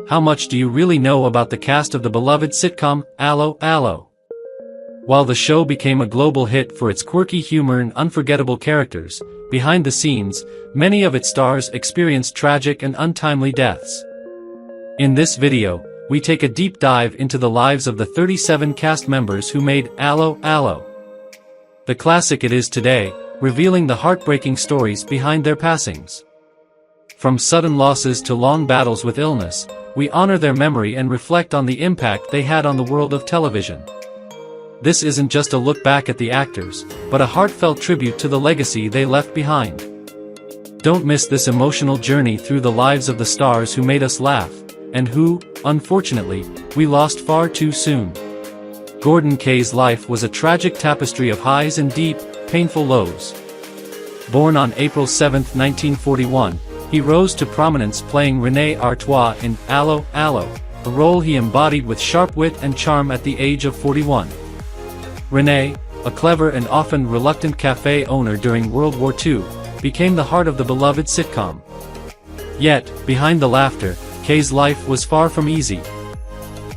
How much do you really know about the cast of the beloved sitcom, Allo Allo? While the show became a global hit for its quirky humor and unforgettable characters, behind the scenes, many of its stars experienced tragic and untimely deaths. In this video, we take a deep dive into the lives of the 37 cast members who made Allo Allo the classic it is today, revealing the heartbreaking stories behind their passings. From sudden losses to long battles with illness, we honor their memory and reflect on the impact they had on the world of television. This isn't just a look back at the actors, but a heartfelt tribute to the legacy they left behind. Don't miss this emotional journey through the lives of the stars who made us laugh, and who, unfortunately, we lost far too soon. Gordon Kaye's life was a tragic tapestry of highs and deep, painful lows. Born on April 7, 1941, he rose to prominence playing René Artois in Allo Allo, a role he embodied with sharp wit and charm at the age of 41. René, a clever and often reluctant cafe owner during World War II, became the heart of the beloved sitcom. Yet, behind the laughter, Kaye's life was far from easy.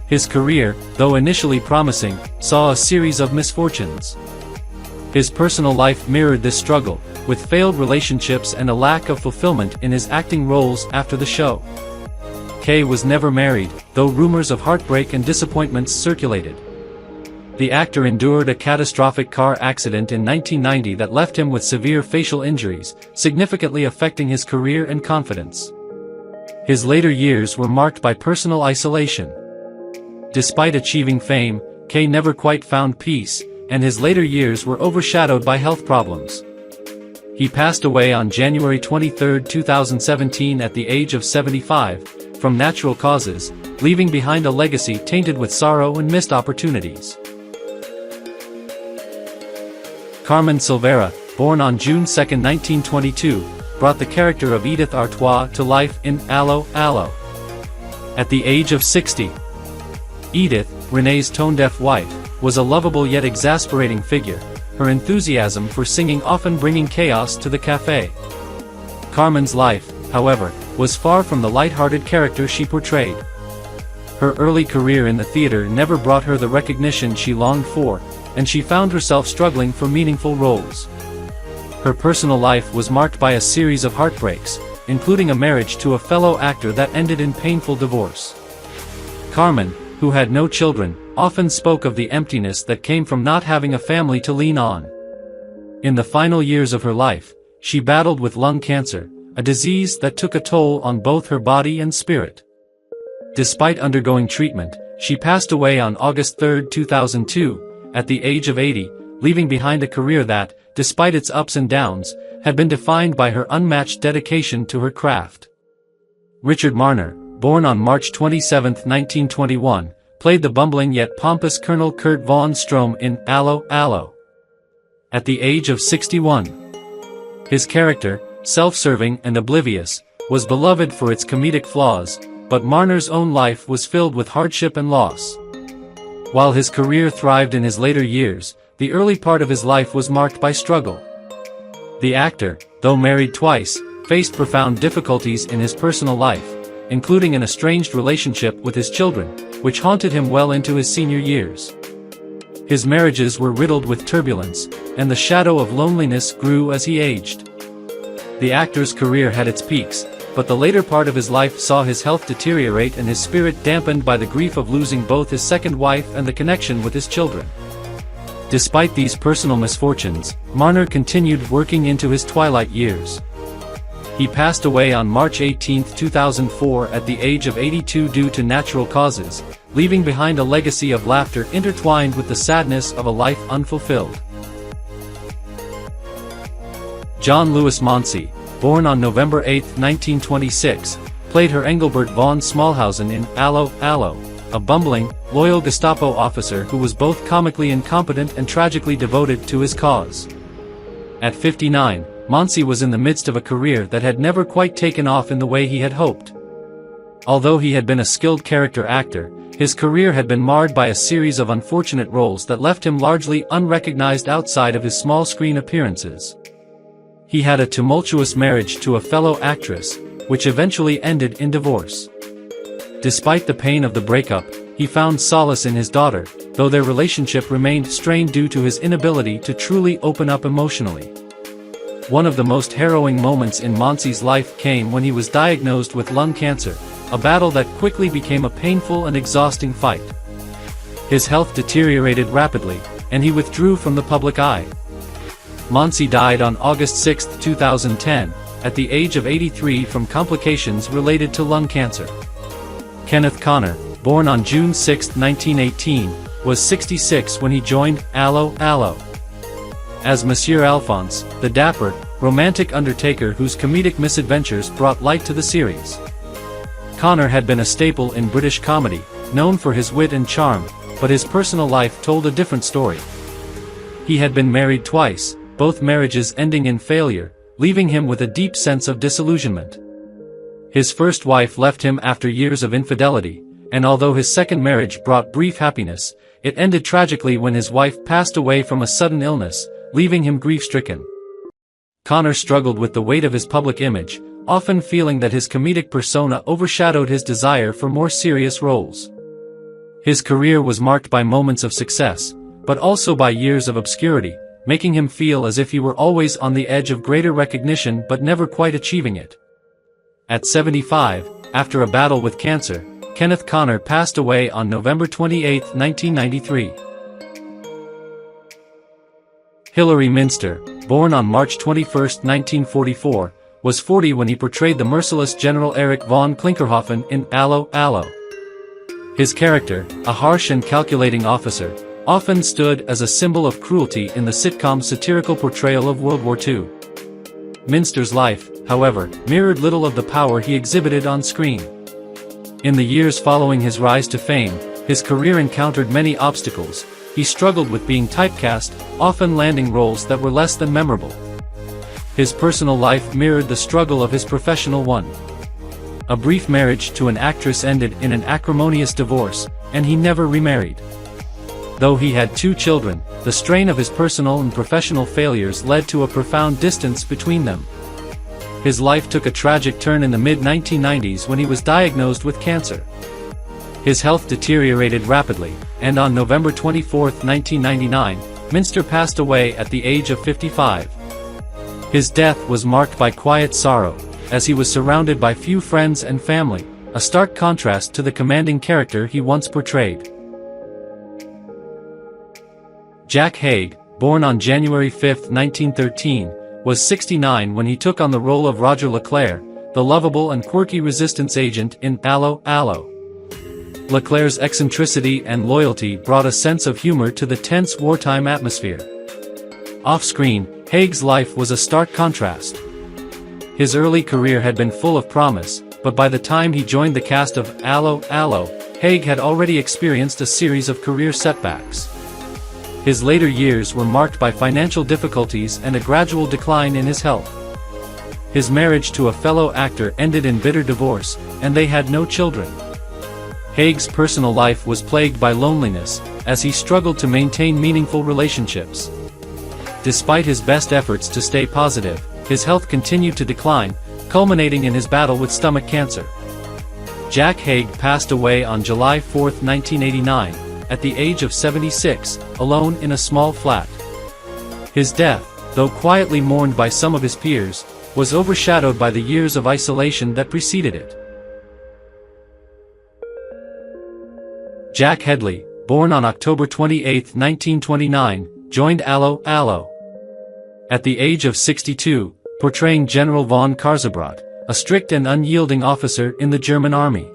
His career, though initially promising, saw a series of misfortunes. His personal life mirrored this struggle, with failed relationships and a lack of fulfillment in his acting roles after the show. Kaye was never married, though rumors of heartbreak and disappointments circulated. The actor endured a catastrophic car accident in 1990 that left him with severe facial injuries, significantly affecting his career and confidence. His later years were marked by personal isolation. Despite achieving fame, Kaye never quite found peace, and his later years were overshadowed by health problems. He passed away on January 23, 2017 at the age of 75, from natural causes, leaving behind a legacy tainted with sorrow and missed opportunities. Carmen Silvera, born on June 2, 1922, brought the character of Edith Artois to life in Allo Allo. At the age of 60, Edith, René's tone-deaf wife, was a lovable yet exasperating figure, her enthusiasm for singing often bringing chaos to the café. Carmen's life, however, was far from the light-hearted character she portrayed. Her early career in the theater never brought her the recognition she longed for, and she found herself struggling for meaningful roles. Her personal life was marked by a series of heartbreaks, including a marriage to a fellow actor that ended in painful divorce. Carmen, who had no children, often spoke of the emptiness that came from not having a family to lean on. In the final years of her life, she battled with lung cancer, a disease that took a toll on both her body and spirit. Despite undergoing treatment, she passed away on August 3, 2002, at the age of 80, leaving behind a career that, despite its ups and downs, had been defined by her unmatched dedication to her craft. Richard Marner, born on March 27, 1921, played the bumbling yet pompous Colonel Kurt von Strom in Allo Allo. At the age of 61, his character, self-serving and oblivious, was beloved for its comedic flaws, but Marner's own life was filled with hardship and loss. While his career thrived in his later years, the early part of his life was marked by struggle. The actor, though married twice, faced profound difficulties in his personal life, including an estranged relationship with his children, which haunted him well into his senior years. His marriages were riddled with turbulence, and the shadow of loneliness grew as he aged. The actor's career had its peaks, but the later part of his life saw his health deteriorate and his spirit dampened by the grief of losing both his second wife and the connection with his children. Despite these personal misfortunes, Marner continued working into his twilight years. He passed away on March 18, 2004 at the age of 82 due to natural causes, leaving behind a legacy of laughter intertwined with the sadness of a life unfulfilled. John Louis Mony, born on November 8, 1926, played Herr Engelbert von Smallhausen in Allo Allo, a bumbling, loyal Gestapo officer who was both comically incompetent and tragically devoted to his cause. At 59, Mony was in the midst of a career that had never quite taken off in the way he had hoped. Although he had been a skilled character actor, his career had been marred by a series of unfortunate roles that left him largely unrecognized outside of his small-screen appearances. He had a tumultuous marriage to a fellow actress, which eventually ended in divorce. Despite the pain of the breakup, he found solace in his daughter, though their relationship remained strained due to his inability to truly open up emotionally. One of the most harrowing moments in Mony's life came when he was diagnosed with lung cancer, a battle that quickly became a painful and exhausting fight. His health deteriorated rapidly, and he withdrew from the public eye. Mony died on August 6, 2010, at the age of 83 from complications related to lung cancer. Kenneth Connor, born on June 6, 1918, was 66 when he joined Allo Allo as Monsieur Alphonse, the dapper, romantic undertaker whose comedic misadventures brought light to the series. Connor had been a staple in British comedy, known for his wit and charm, but his personal life told a different story. He had been married twice, both marriages ending in failure, leaving him with a deep sense of disillusionment. His first wife left him after years of infidelity, and although his second marriage brought brief happiness, it ended tragically when his wife passed away from a sudden illness, leaving him grief-stricken. Connor struggled with the weight of his public image, often feeling that his comedic persona overshadowed his desire for more serious roles. His career was marked by moments of success, but also by years of obscurity, making him feel as if he were always on the edge of greater recognition but never quite achieving it. At 75, after a battle with cancer, Kenneth Connor passed away on November 28, 1993. Hilary Minster, born on March 21, 1944, was 40 when he portrayed the merciless General Erich von Klinkerhoffen in Allo Allo. His character, a harsh and calculating officer, often stood as a symbol of cruelty in the sitcom's satirical portrayal of World War II. Minster's life, however, mirrored little of the power he exhibited on screen. In the years following his rise to fame, his career encountered many obstacles. He struggled with being typecast, often landing roles that were less than memorable. His personal life mirrored the struggle of his professional one. A brief marriage to an actress ended in an acrimonious divorce, and he never remarried. Though he had 2 children, the strain of his personal and professional failures led to a profound distance between them. His life took a tragic turn in the mid-1990s when he was diagnosed with cancer. His health deteriorated rapidly, and on November 24, 1999, Minster passed away at the age of 55. His death was marked by quiet sorrow, as he was surrounded by few friends and family, a stark contrast to the commanding character he once portrayed. Jack Haig, born on January 5, 1913, was 69 when he took on the role of Roger Leclerc, the lovable and quirky resistance agent in Allo Allo. Leclerc's eccentricity and loyalty brought a sense of humor to the tense wartime atmosphere. Off-screen, Haig's life was a stark contrast. His early career had been full of promise, but by the time he joined the cast of Allo Allo, Haig had already experienced a series of career setbacks. His later years were marked by financial difficulties and a gradual decline in his health. His marriage to a fellow actor ended in bitter divorce, and they had no children. Haig's personal life was plagued by loneliness, as he struggled to maintain meaningful relationships. Despite his best efforts to stay positive, his health continued to decline, culminating in his battle with stomach cancer. Jack Haig passed away on July 4, 1989, at the age of 76, alone in a small flat. His death, though quietly mourned by some of his peers, was overshadowed by the years of isolation that preceded it. Jack Hedley, born on October 28, 1929, joined Allo Allo at the age of 62, portraying General von Karzebrot, a strict and unyielding officer in the German army.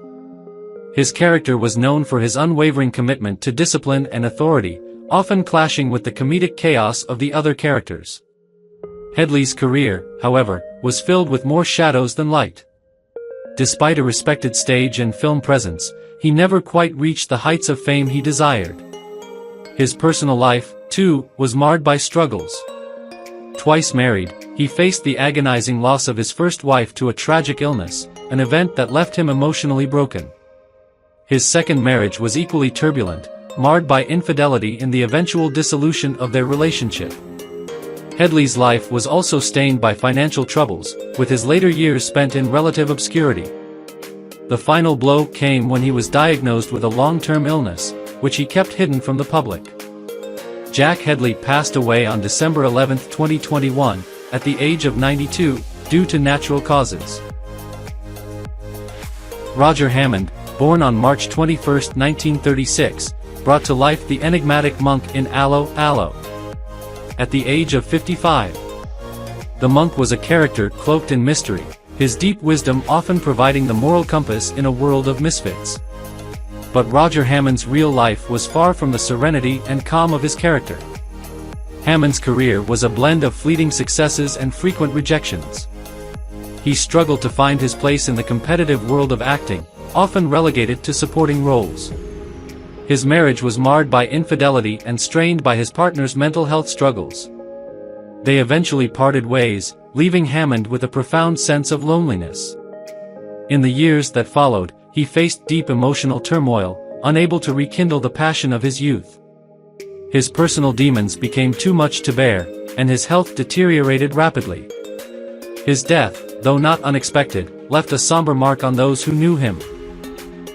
His character was known for his unwavering commitment to discipline and authority, often clashing with the comedic chaos of the other characters. Hedley's career, however, was filled with more shadows than light. Despite a respected stage and film presence, he never quite reached the heights of fame he desired. His personal life, too, was marred by struggles. Twice married, he faced the agonizing loss of his first wife to a tragic illness, an event that left him emotionally broken. His second marriage was equally turbulent, marred by infidelity and the eventual dissolution of their relationship. Hedley's life was also stained by financial troubles, with his later years spent in relative obscurity. The final blow came when he was diagnosed with a long-term illness, which he kept hidden from the public. Jack Hedley passed away on December 11, 2021, at the age of 92, due to natural causes. Roger Hammond, born on March 21, 1936, brought to life the enigmatic monk in Allo Allo. At the age of 55, the monk was a character cloaked in mystery, his deep wisdom often providing the moral compass in a world of misfits. But Roger Hammond's real life was far from the serenity and calm of his character. Hammond's career was a blend of fleeting successes and frequent rejections. He struggled to find his place in the competitive world of acting, often relegated to supporting roles. His marriage was marred by infidelity and strained by his partner's mental health struggles. They eventually parted ways, leaving Hammond with a profound sense of loneliness. In the years that followed, he faced deep emotional turmoil, unable to rekindle the passion of his youth. His personal demons became too much to bear, and his health deteriorated rapidly. His death, though not unexpected, left a somber mark on those who knew him.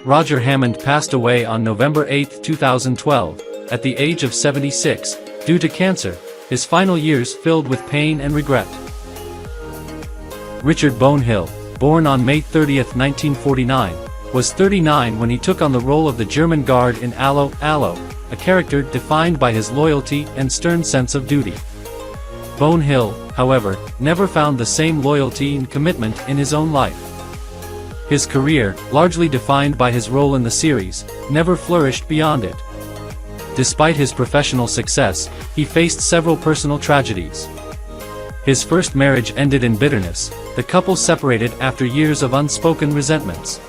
Roger Hammond passed away on November 8, 2012, at the age of 76, due to cancer, his final years filled with pain and regret. Richard Bonehill, born on May 30, 1949, was 39 when he took on the role of the German guard in Allo Allo, a character defined by his loyalty and stern sense of duty. Bonehill, however, never found the same loyalty and commitment in his own life. His career, largely defined by his role in the series, never flourished beyond it. Despite his professional success, he faced several personal tragedies. His first marriage ended in bitterness, the couple separated after years of unspoken resentments.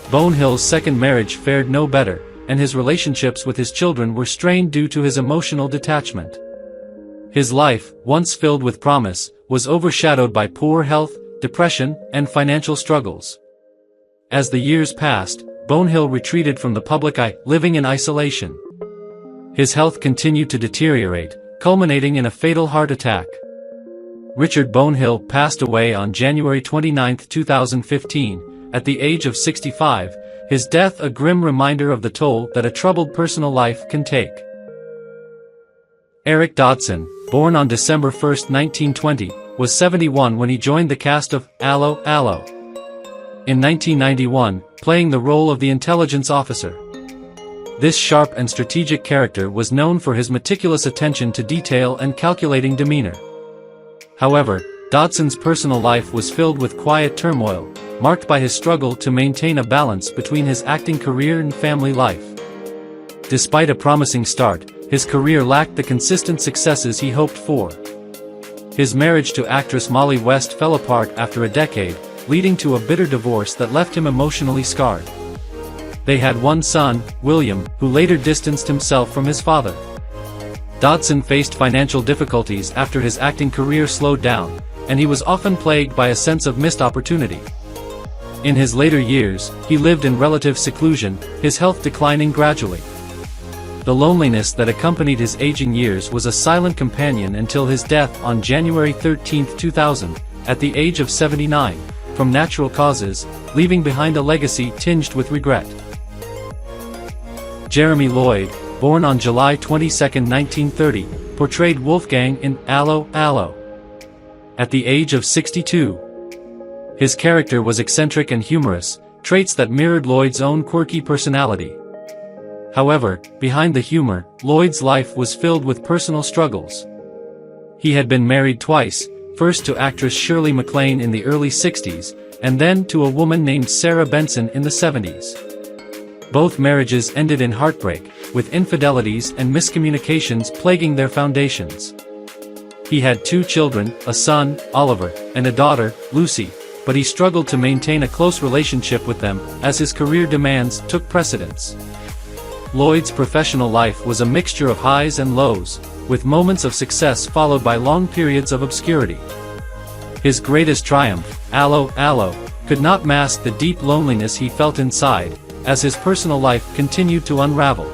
Bonehill's second marriage fared no better, and his relationships with his children were strained due to his emotional detachment. His life, once filled with promise, was overshadowed by poor health, depression, and financial struggles. As the years passed, Bonehill retreated from the public eye, living in isolation. His health continued to deteriorate, culminating in a fatal heart attack. Richard Bonehill passed away on January 29, 2015, at the age of 65, his death a grim reminder of the toll that a troubled personal life can take. Eric Dodson, born on December 1, 1920, was 71 when he joined the cast of Allo Allo. In 1991, playing the role of the intelligence officer. This sharp and strategic character was known for his meticulous attention to detail and calculating demeanor. However, Dodson's personal life was filled with quiet turmoil, marked by his struggle to maintain a balance between his acting career and family life. Despite a promising start, his career lacked the consistent successes he hoped for. His marriage to actress Molly West fell apart after a decade, leading to a bitter divorce that left him emotionally scarred. They had one son, William, who later distanced himself from his father. Dodson faced financial difficulties after his acting career slowed down, and he was often plagued by a sense of missed opportunity. In his later years, he lived in relative seclusion, his health declining gradually. The loneliness that accompanied his aging years was a silent companion until his death on January 13, 2000, at the age of 79, from natural causes, leaving behind a legacy tinged with regret. Jeremy Lloyd, born on July 22, 1930, portrayed Wolfgang in Allo Allo. At the age of 62, his character was eccentric and humorous, traits that mirrored Lloyd's own quirky personality. However, behind the humor, Lloyd's life was filled with personal struggles. He had been married twice, first to actress Shirley MacLaine in the early 60s, and then to a woman named Sarah Benson in the 70s. Both marriages ended in heartbreak, with infidelities and miscommunications plaguing their foundations. He had 2 children, a son, Oliver, and a daughter, Lucy, but he struggled to maintain a close relationship with them, as his career demands took precedence. Lloyd's professional life was a mixture of highs and lows, with moments of success followed by long periods of obscurity. His greatest triumph, Allo Allo, could not mask the deep loneliness he felt inside, as his personal life continued to unravel.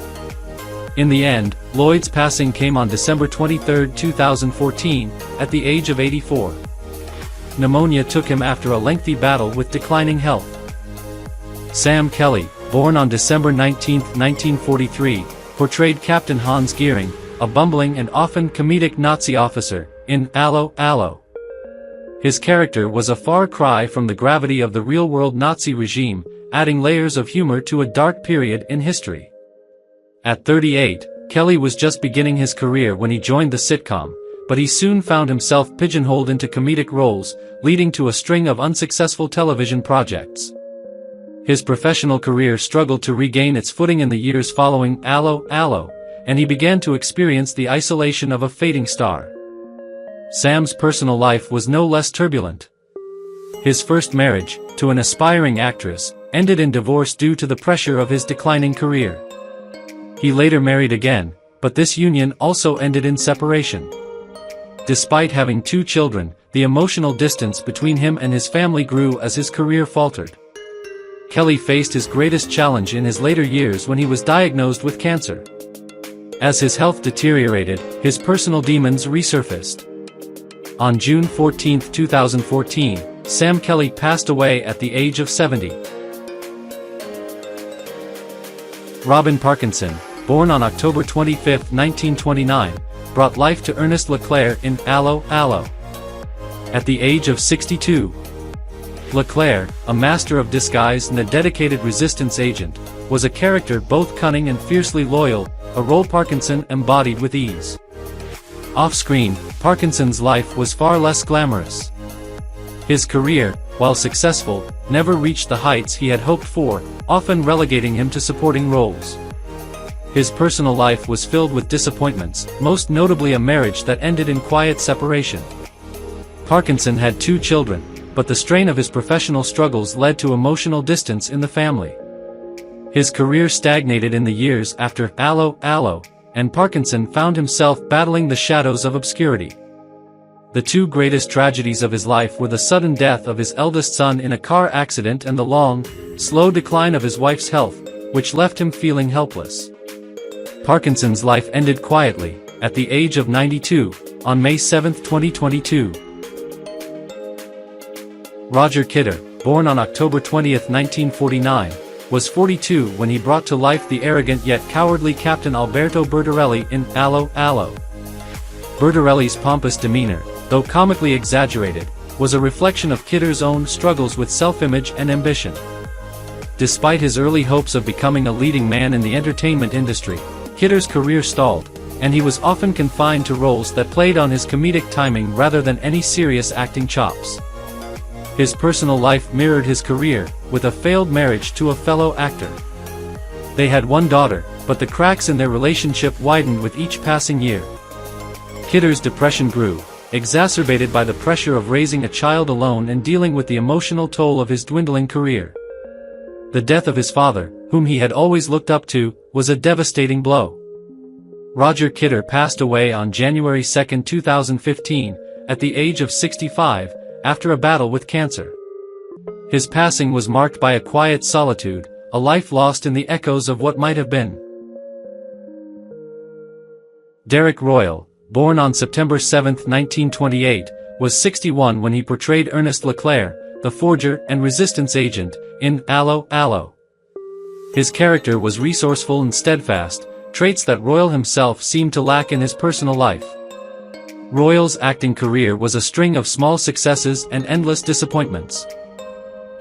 In the end, Lloyd's passing came on December 23, 2014, at the age of 84. Pneumonia took him after a lengthy battle with declining health. Sam Kelly, born on December 19, 1943, portrayed Captain Hans Geering, a bumbling and often comedic Nazi officer, in Allo Allo. His character was a far cry from the gravity of the real-world Nazi regime, adding layers of humor to a dark period in history. At 38, Kelly was just beginning his career when he joined the sitcom, but he soon found himself pigeonholed into comedic roles, leading to a string of unsuccessful television projects. His professional career struggled to regain its footing in the years following Allo Allo, and he began to experience the isolation of a fading star. Sam's personal life was no less turbulent. His first marriage, to an aspiring actress, ended in divorce due to the pressure of his declining career. He later married again, but this union also ended in separation. Despite having 2 children, the emotional distance between him and his family grew as his career faltered. Kelly faced his greatest challenge in his later years when he was diagnosed with cancer. As his health deteriorated, his personal demons resurfaced. On June 14, 2014, Sam Kelly passed away at the age of 70. Robin Parkinson, born on October 25, 1929, brought life to Ernest Leclerc in Allo Allo. At the age of 62, Leclerc, a master of disguise and a dedicated resistance agent, was a character both cunning and fiercely loyal, a role Parkinson embodied with ease. Off-screen, Parkinson's life was far less glamorous. His career, while successful, never reached the heights he had hoped for, often relegating him to supporting roles. His personal life was filled with disappointments, most notably a marriage that ended in quiet separation. Parkinson had 2 children, but the strain of his professional struggles led to emotional distance in the family. His career stagnated in the years after Allo Allo, and Parkinson found himself battling the shadows of obscurity. The 2 greatest tragedies of his life were the sudden death of his eldest son in a car accident and the long, slow decline of his wife's health, which left him feeling helpless. Parkinson's life ended quietly, at the age of 92, on May 7, 2022. Roger Kidder, born on October 20, 1949, was 42 when he brought to life the arrogant yet cowardly Captain Alberto Bertorelli in Allo Allo. Bertorelli's pompous demeanor, though comically exaggerated, was a reflection of Kidder's own struggles with self-image and ambition. Despite his early hopes of becoming a leading man in the entertainment industry, Kidder's career stalled, and he was often confined to roles that played on his comedic timing rather than any serious acting chops. His personal life mirrored his career, with a failed marriage to a fellow actor. They had 1 daughter, but the cracks in their relationship widened with each passing year. Kidder's depression grew, exacerbated by the pressure of raising a child alone and dealing with the emotional toll of his dwindling career. The death of his father, whom he had always looked up to, was a devastating blow. Roger Kidder passed away on January 2, 2015, at the age of 65, after a battle with cancer. His passing was marked by a quiet solitude, a life lost in the echoes of what might have been. Derek Royal, born on September 7, 1928, was 61 when he portrayed Ernest Leclerc, the forger and resistance agent, in Allo Allo. His character was resourceful and steadfast, traits that Royal himself seemed to lack in his personal life. Royal's acting career was a string of small successes and endless disappointments.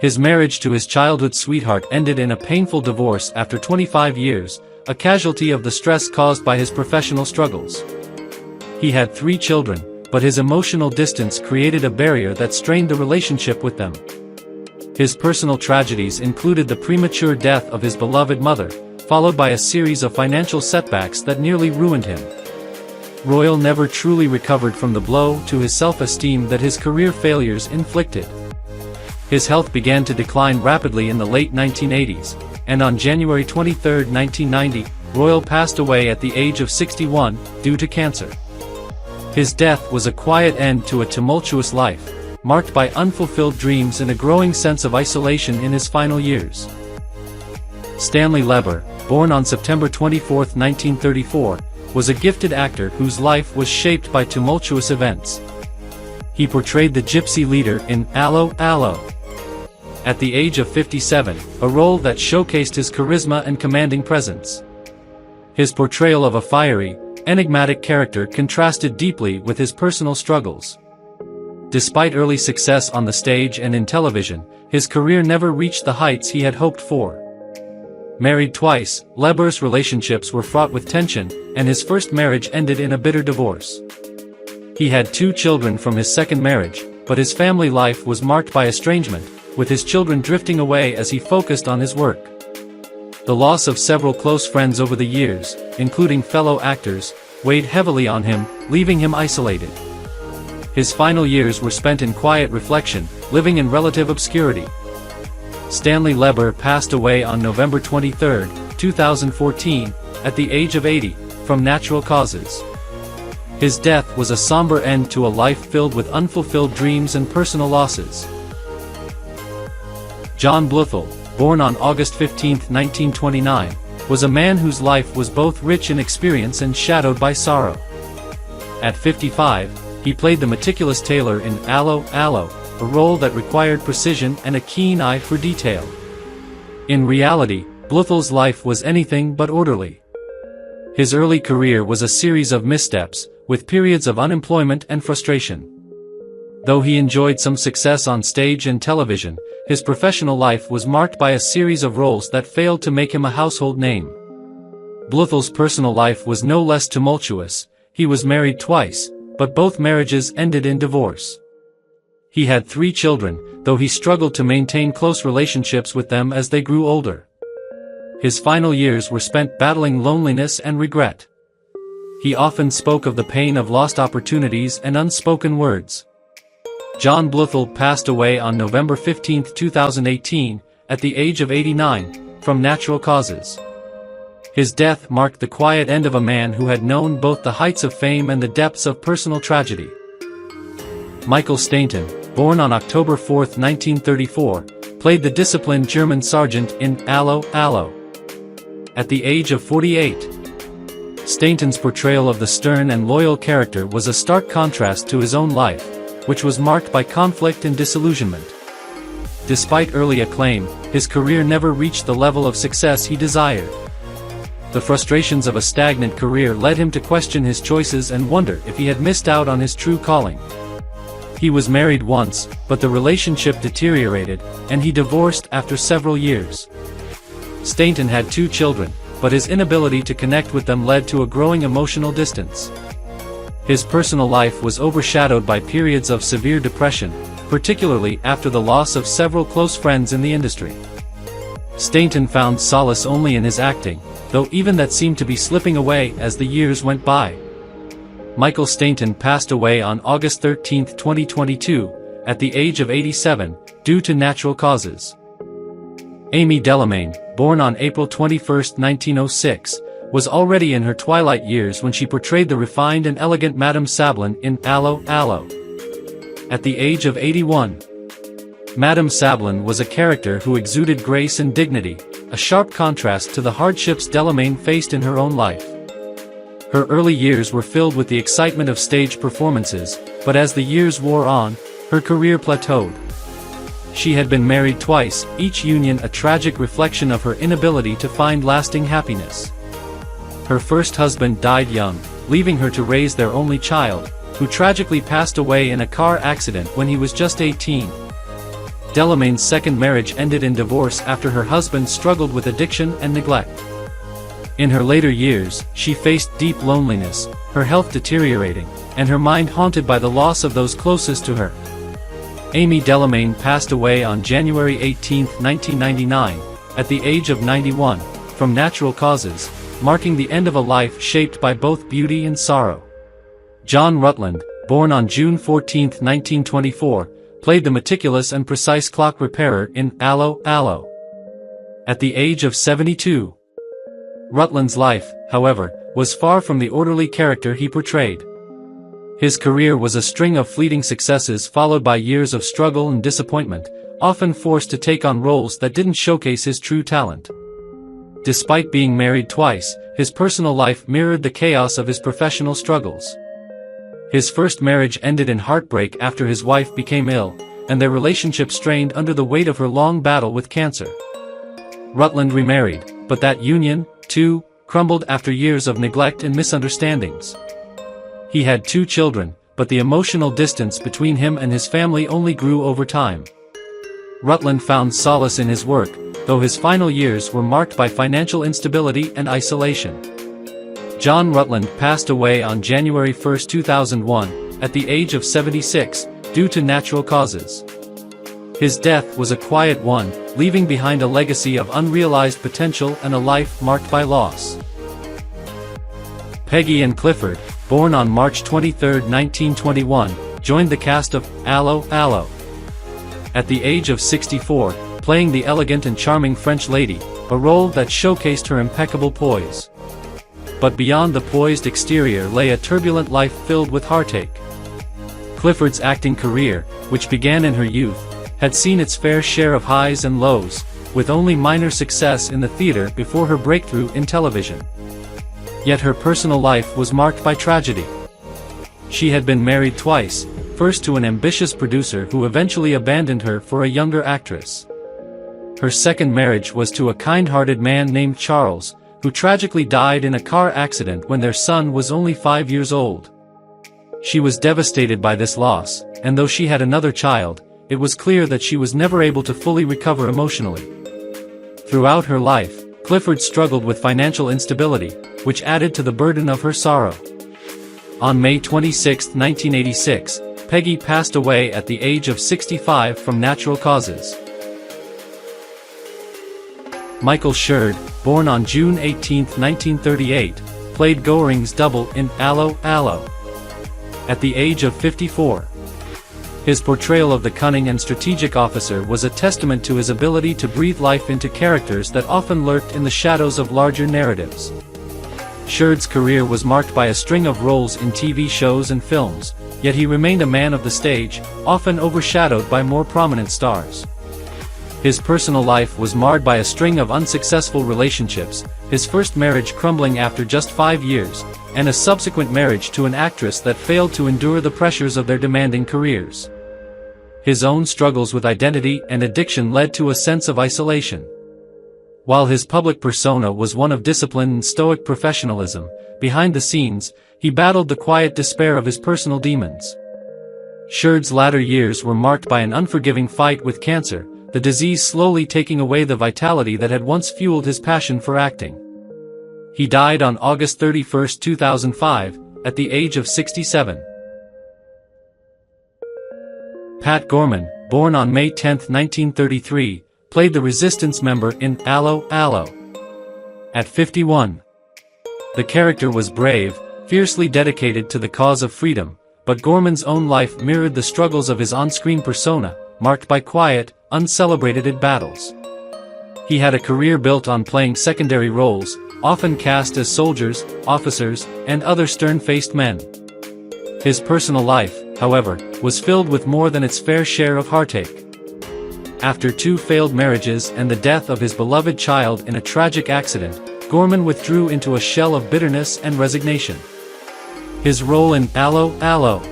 His marriage to his childhood sweetheart ended in a painful divorce after 25 years, a casualty of the stress caused by his professional struggles. He had 3 children, but his emotional distance created a barrier that strained the relationship with them. His personal tragedies included the premature death of his beloved mother, followed by a series of financial setbacks that nearly ruined him. Royal never truly recovered from the blow to his self-esteem that his career failures inflicted. His health began to decline rapidly in the late 1980s, and on January 23, 1990, Royal passed away at the age of 61, due to cancer. His death was a quiet end to a tumultuous life, marked by unfulfilled dreams and a growing sense of isolation in his final years. Stanley Leber, born on September 24, 1934, was a gifted actor whose life was shaped by tumultuous events. He portrayed the gypsy leader in Allo Allo. at the age of 57, a role that showcased his charisma and commanding presence. His portrayal of a fiery, enigmatic character contrasted deeply with his personal struggles. Despite early success on the stage and in television, his career never reached the heights he had hoped for. Married twice, Leber's relationships were fraught with tension, and his first marriage ended in a bitter divorce. He had 2 children from his second marriage, but his family life was marked by estrangement, with his children drifting away as he focused on his work. The loss of several close friends over the years, including fellow actors, weighed heavily on him, leaving him isolated. His final years were spent in quiet reflection, living in relative obscurity. Stanley Leber passed away on November 23, 2014, at the age of 80, from natural causes. His death was a somber end to a life filled with unfulfilled dreams and personal losses. John Bluthell, born on August 15, 1929, was a man whose life was both rich in experience and shadowed by sorrow. At 55, he played the meticulous tailor in Allo Allo, a role that required precision and a keen eye for detail. In reality, Bluthell's life was anything but orderly. His early career was a series of missteps, with periods of unemployment and frustration. Though he enjoyed some success on stage and television, his professional life was marked by a series of roles that failed to make him a household name. Bluthell's personal life was no less tumultuous. He was married twice, but both marriages ended in divorce. He had 3 children, though he struggled to maintain close relationships with them as they grew older. His final years were spent battling loneliness and regret. He often spoke of the pain of lost opportunities and unspoken words. John Bluthell passed away on November 15, 2018, at the age of 89, from natural causes. His death marked the quiet end of a man who had known both the heights of fame and the depths of personal tragedy. Michael Stainton, born on October 4, 1934, played the disciplined German sergeant in Allo Allo. At the age of 48, Stainton's portrayal of the stern and loyal character was a stark contrast to his own life, which was marked by conflict and disillusionment. Despite early acclaim, his career never reached the level of success he desired. The frustrations of a stagnant career led him to question his choices and wonder if he had missed out on his true calling. He was married once, but the relationship deteriorated, and he divorced after several years. Stainton had 2 children, but his inability to connect with them led to a growing emotional distance. His personal life was overshadowed by periods of severe depression, particularly after the loss of several close friends in the industry. Stainton found solace only in his acting, though even that seemed to be slipping away as the years went by. Michael Stainton passed away on August 13, 2022, at the age of 87, due to natural causes. Amy Delamain, born on April 21, 1906, was already in her twilight years when she portrayed the refined and elegant Madame Sablin in Allo Allo. At the age of 81, Madame Sablin was a character who exuded grace and dignity, a sharp contrast to the hardships Delamain faced in her own life. Her early years were filled with the excitement of stage performances, but as the years wore on, her career plateaued. She had been married twice, each union a tragic reflection of her inability to find lasting happiness. Her first husband died young, leaving her to raise their only child, who tragically passed away in a car accident when he was just 18. Delamain's second marriage ended in divorce after her husband struggled with addiction and neglect. In her later years, she faced deep loneliness, her health deteriorating, and her mind haunted by the loss of those closest to her. Amy Delamain passed away on January 18, 1999, at the age of 91, from natural causes, marking the end of a life shaped by both beauty and sorrow. John Rutland, born on June 14, 1924, played the meticulous and precise clock repairer in Allo Allo. At the age of 72, Rutland's life, however, was far from the orderly character he portrayed. His career was a string of fleeting successes followed by years of struggle and disappointment, often forced to take on roles that didn't showcase his true talent. Despite being married twice, his personal life mirrored the chaos of his professional struggles. His first marriage ended in heartbreak after his wife became ill, and their relationship strained under the weight of her long battle with cancer. Rutland remarried, but that union, too, crumbled after years of neglect and misunderstandings. He had 2 children, but the emotional distance between him and his family only grew over time. Rutland found solace in his work, though his final years were marked by financial instability and isolation. John Rutland passed away on January 1, 2001, at the age of 76, due to natural causes. His death was a quiet one, leaving behind a legacy of unrealized potential and a life marked by loss. Peggy and Clifford, born on March 23, 1921, joined the cast of Allo Allo. At the age of 64, playing the elegant and charming French lady, a role that showcased her impeccable poise. But beyond the poised exterior lay a turbulent life filled with heartache. Clifford's acting career, which began in her youth, had seen its fair share of highs and lows, with only minor success in the theater before her breakthrough in television. Yet her personal life was marked by tragedy. She had been married twice, first to an ambitious producer who eventually abandoned her for a younger actress. Her second marriage was to a kind-hearted man named Charles, who tragically died in a car accident when their son was only 5 years old. She was devastated by this loss, and though she had another child, it was clear that she was never able to fully recover emotionally. Throughout her life, Clifford struggled with financial instability, which added to the burden of her sorrow. On May 26, 1986, Peggy passed away at the age of 65 from natural causes. Michael Sher, born on June 18, 1938, played Goring's double in Allo Allo. At the age of 54. His portrayal of the cunning and strategic officer was a testament to his ability to breathe life into characters that often lurked in the shadows of larger narratives. Sher's career was marked by a string of roles in TV shows and films, yet he remained a man of the stage, often overshadowed by more prominent stars. His personal life was marred by a string of unsuccessful relationships, his first marriage crumbling after just 5 years, and a subsequent marriage to an actress that failed to endure the pressures of their demanding careers. His own struggles with identity and addiction led to a sense of isolation. While his public persona was one of discipline and stoic professionalism, behind the scenes, he battled the quiet despair of his personal demons. Sher's latter years were marked by an unforgiving fight with cancer, the disease slowly taking away the vitality that had once fueled his passion for acting. He died on August 31, 2005, at the age of 67. Pat Gorman, born on May 10, 1933, played the resistance member in Allo Allo. At 51. The character was brave, fiercely dedicated to the cause of freedom, but Gorman's own life mirrored the struggles of his on-screen persona, marked by quiet, uncelebrated battles. He had a career built on playing secondary roles, often cast as soldiers, officers, and other stern-faced men. His personal life, however, was filled with more than its fair share of heartache. After 2 failed marriages and the death of his beloved child in a tragic accident, Gorman withdrew into a shell of bitterness and resignation. His role in Allo Allo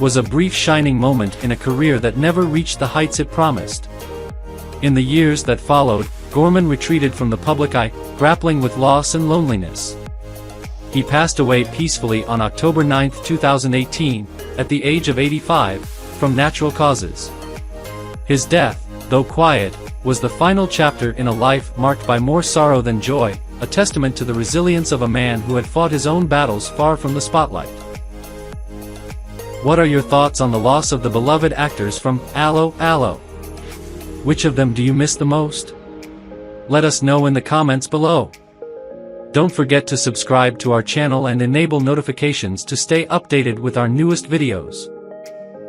was a brief shining moment in a career that never reached the heights it promised. In the years that followed, Gorman retreated from the public eye, grappling with loss and loneliness. He passed away peacefully on October 9, 2018, at the age of 85, from natural causes. His death, though quiet, was the final chapter in a life marked by more sorrow than joy, a testament to the resilience of a man who had fought his own battles far from the spotlight. What are your thoughts on the loss of the beloved actors from Allo Allo? Which of them do you miss the most? Let us know in the comments below. Don't forget to subscribe to our channel and enable notifications to stay updated with our newest videos.